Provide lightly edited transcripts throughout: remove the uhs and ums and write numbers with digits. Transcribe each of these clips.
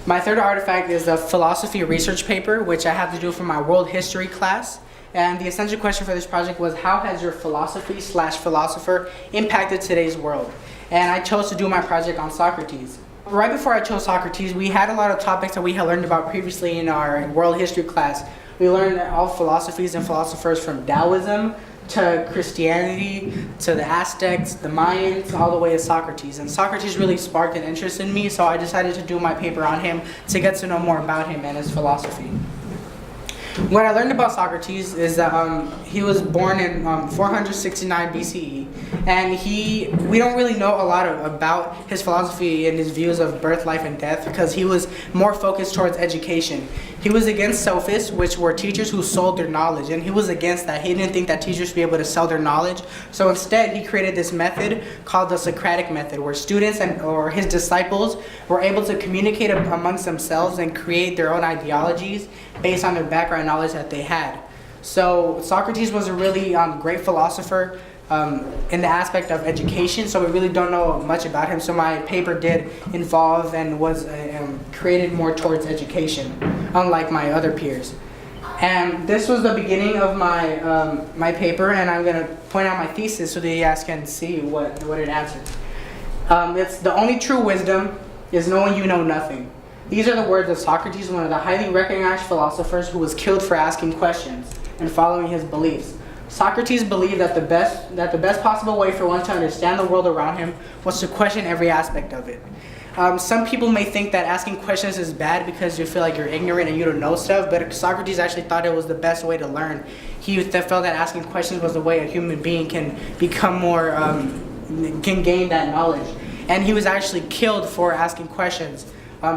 My third artifact is a philosophy research paper, which I had to do for my world history class. And the essential question for this project was, how has your philosophy/philosopher impacted today's world? And I chose to do my project on Socrates. Right before I chose Socrates, we had a lot of topics that we had learned about previously in our world history class. We learned all philosophies and philosophers from Taoism to Christianity, to the Aztecs, the Mayans, all the way to Socrates. And Socrates really sparked an interest in me, so I decided to do my paper on him to get to know more about him and his philosophy. What I learned about Socrates is that he was born in 469 BCE, and we don't really know a lot about his philosophy and his views of birth, life, and death, because he was more focused towards education. He was against sophists, which were teachers who sold their knowledge, and he was against that. He didn't think that teachers should be able to sell their knowledge, so instead he created this method called the Socratic method, where students or his disciples were able to communicate amongst themselves and create their own ideologies based on their background knowledge that they had. So Socrates was a really great philosopher in the aspect of education, so we really don't know much about him. So my paper did involve and was created more towards education, unlike my other peers. And this was the beginning of my paper, and I'm going to point out my thesis so that you guys can see what it answers. It's the only true wisdom is knowing you know nothing. These are the words of Socrates, one of the highly recognized philosophers who was killed for asking questions and following his beliefs. Socrates believed that the best possible way for one to understand the world around him was to question every aspect of it. Some people may think that asking questions is bad because you feel like you're ignorant and you don't know stuff, but Socrates actually thought it was the best way to learn. He felt that asking questions was the way a human being can become more, can gain that knowledge. And he was actually killed for asking questions.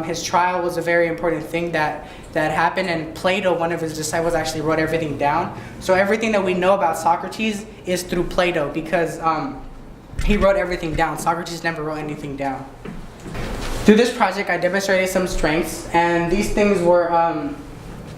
His trial was a very important thing that happened, and Plato, one of his disciples, actually wrote everything down. So everything that we know about Socrates is through Plato, because he wrote everything down. Socrates never wrote anything down. Through this project, I demonstrated some strengths, and these things were, I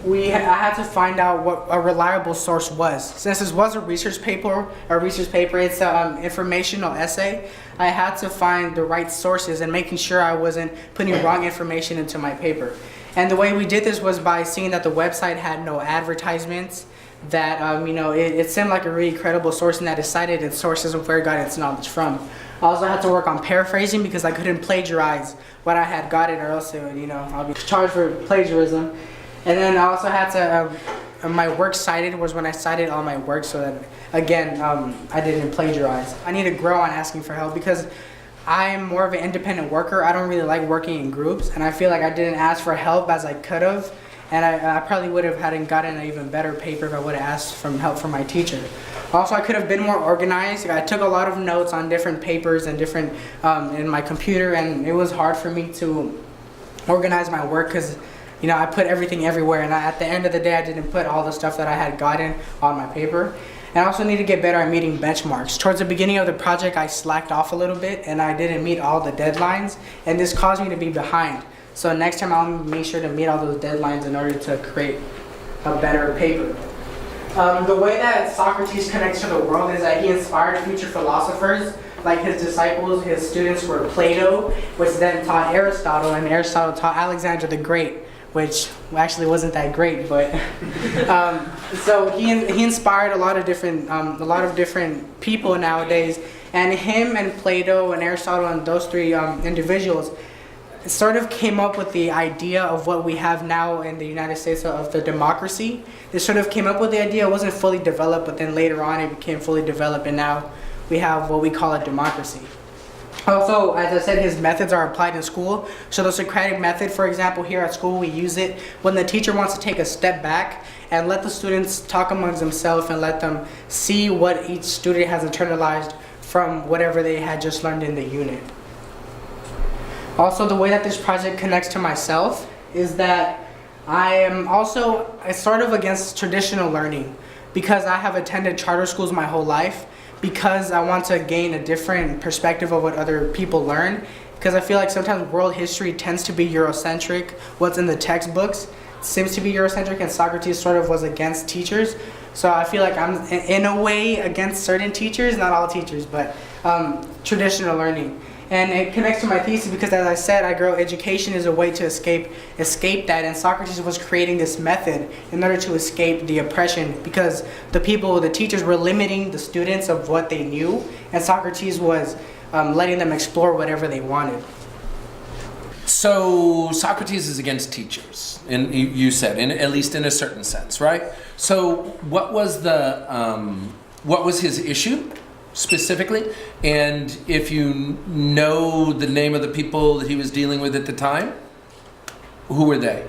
had to find out what a reliable source was. Since this was a research paper, it's an informational essay, I had to find the right sources and making sure I wasn't putting wrong information into my paper. And the way we did this was by seeing that the website had no advertisements, that it seemed like a really credible source, and that it cited its sources of where it got its knowledge from. I also had to work on paraphrasing because I couldn't plagiarize what I had gotten, or else it would, I'll be charged for plagiarism. And then I also had to, my work cited was when I cited all my work, so that, again, I didn't plagiarize. I need to grow on asking for help because I'm more of an independent worker. I don't really like working in groups, and I feel like I didn't ask for help as I could have, and I probably would have hadn't gotten an even better paper if I would have asked for help from my teacher. Also, I could have been more organized. I took a lot of notes on different papers and different, in my computer, and it was hard for me to organize my work because I put everything everywhere, and at the end of the day, I didn't put all the stuff that I had gotten on my paper. And I also need to get better at meeting benchmarks. Towards the beginning of the project, I slacked off a little bit, and I didn't meet all the deadlines, and this caused me to be behind. So next time, I'll make sure to meet all those deadlines in order to create a better paper. The way that Socrates connects to the world is that he inspired future philosophers, like his disciples. His students were Plato, which then taught Aristotle, and Aristotle taught Alexander the Great, which actually wasn't that great, but so he inspired a lot of different people nowadays, and him and Plato and Aristotle and those three individuals sort of came up with the idea of what we have now in the United States of the democracy. They sort of came up with the idea. It wasn't fully developed, but then later on it became fully developed, and now we have what we call a democracy. Also, as I said, his methods are applied in school. So the Socratic method, for example, here at school, we use it when the teacher wants to take a step back and let the students talk amongst themselves and let them see what each student has internalized from whatever they had just learned in the unit. Also, the way that this project connects to myself is that I am also sort of against traditional learning because I have attended charter schools my whole life, because I want to gain a different perspective of what other people learn, because I feel like sometimes world history tends to be Eurocentric. What's in the textbooks seems to be Eurocentric, and Socrates sort of was against teachers. So I feel like I'm in a way against certain teachers, not all teachers, but traditional learning. And it connects to my thesis because, as I said, education is a way to escape that, and Socrates was creating this method in order to escape the oppression, because the teachers were limiting the students of what they knew, and Socrates was letting them explore whatever they wanted. So Socrates is against teachers, and you said, at least in a certain sense, right? So what was his issue specifically? And if you know the name of the people that he was dealing with at the time, who were they?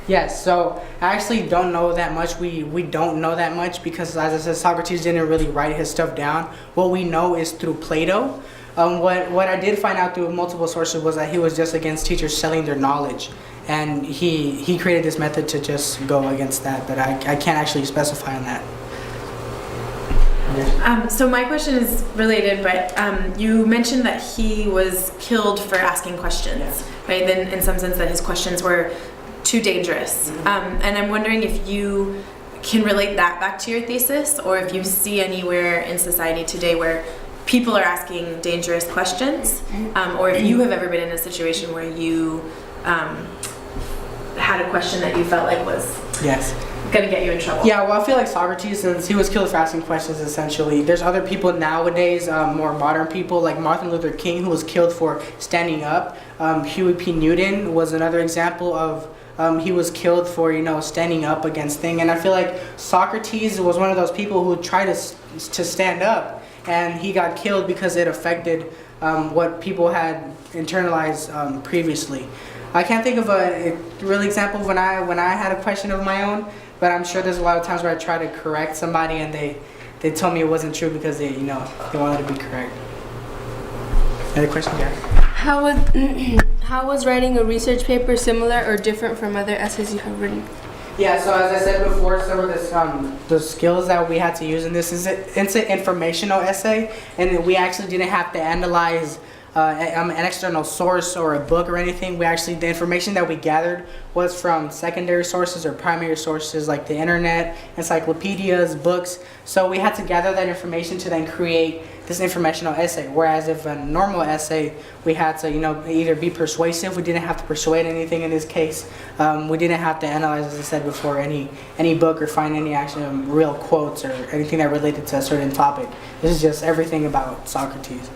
Yes, so I actually don't know that much. We don't know that much because, as I said, Socrates didn't really write his stuff down. What we know is through Plato. What I did find out through multiple sources was that he was just against teachers selling their knowledge, and he created this method to just go against that, but I can't actually specify on that. So my question is related, but you mentioned that he was killed for asking questions, right? Then in some sense that his questions were too dangerous. And I'm wondering if you can relate that back to your thesis, or if you see anywhere in society today where people are asking dangerous questions, or if you have ever been in a situation where you had a question that you felt like was going to get you in trouble. Yeah, well, I feel like Socrates, since he was killed for asking questions, essentially. There's other people nowadays, more modern people, like Martin Luther King, who was killed for standing up. Huey P. Newton was another example of he was killed for, standing up against things. And I feel like Socrates was one of those people who tried to stand up, and he got killed because it affected what people had internalized previously. I can't think of a real example when I had a question of my own, but I'm sure there's a lot of times where I try to correct somebody and they told me it wasn't true because they wanted to be correct. Any question, guys? How was writing a research paper similar or different from other essays you have written? Yeah, so as I said before, some of the skills that we had to use in this it's an informational essay, and we actually didn't have to analyze an external source or a book or anything. The information that we gathered was from secondary sources or primary sources like the internet, encyclopedias, books. So we had to gather that information to then create this informational essay. Whereas if a normal essay, we had to either be persuasive. We didn't have to persuade anything in this case. We didn't have to analyze, as I said before, any book or find any actual real quotes or anything that related to a certain topic. This is just everything about Socrates.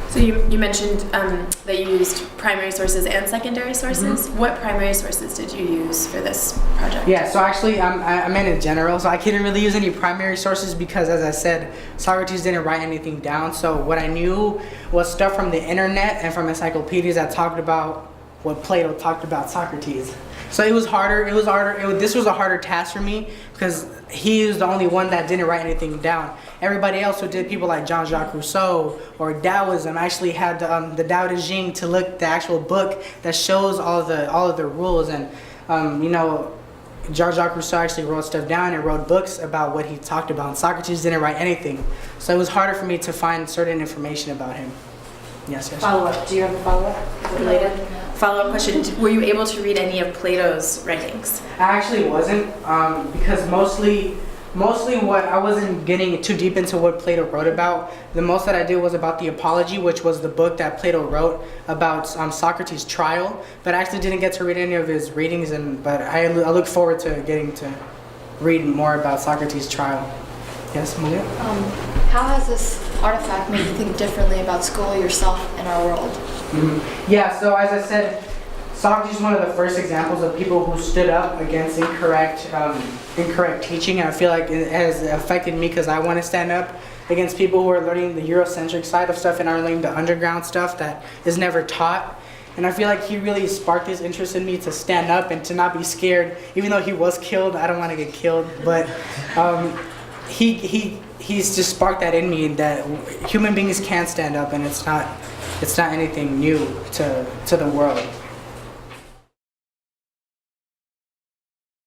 So you mentioned that you used primary sources and secondary sources. What primary sources did you use for this project? Yeah, so actually I meant in general, so I couldn't really use any primary sources because, as I said, Socrates didn't write anything down. So what I knew was stuff from the internet and from encyclopedias that talked about what Plato talked about Socrates. So it was harder. This was a harder task for me because he was the only one that didn't write anything down. Everybody else who did, people like Jean-Jacques Rousseau or Taoism, actually had the Tao Te Ching to look the actual book that shows all of the rules. And Jean-Jacques Rousseau actually wrote stuff down and wrote books about what he talked about. And Socrates didn't write anything, so it was harder for me to find certain information about him. Yes. Follow-up. Do you have a follow-up related? Follow-up question. Were you able to read any of Plato's writings? I actually wasn't, because mostly what I wasn't getting too deep into what Plato wrote about. The most that I did was about the Apology, which was the book that Plato wrote about Socrates' trial. But I actually didn't get to read any of his readings, but I look forward to getting to read more about Socrates' trial. Yes, Malia? How has this artifact made you think differently about school, yourself, and our world? Yeah, so as I said, Socrates is one of the first examples of people who stood up against incorrect teaching, and I feel like it has affected me because I want to stand up against people who are learning the Eurocentric side of stuff and are learning the underground stuff that is never taught. And I feel like he really sparked this interest in me to stand up and to not be scared. Even though he was killed, I don't want to get killed, but he's just sparked that in me, that human beings can stand up, and it's not anything new to the world.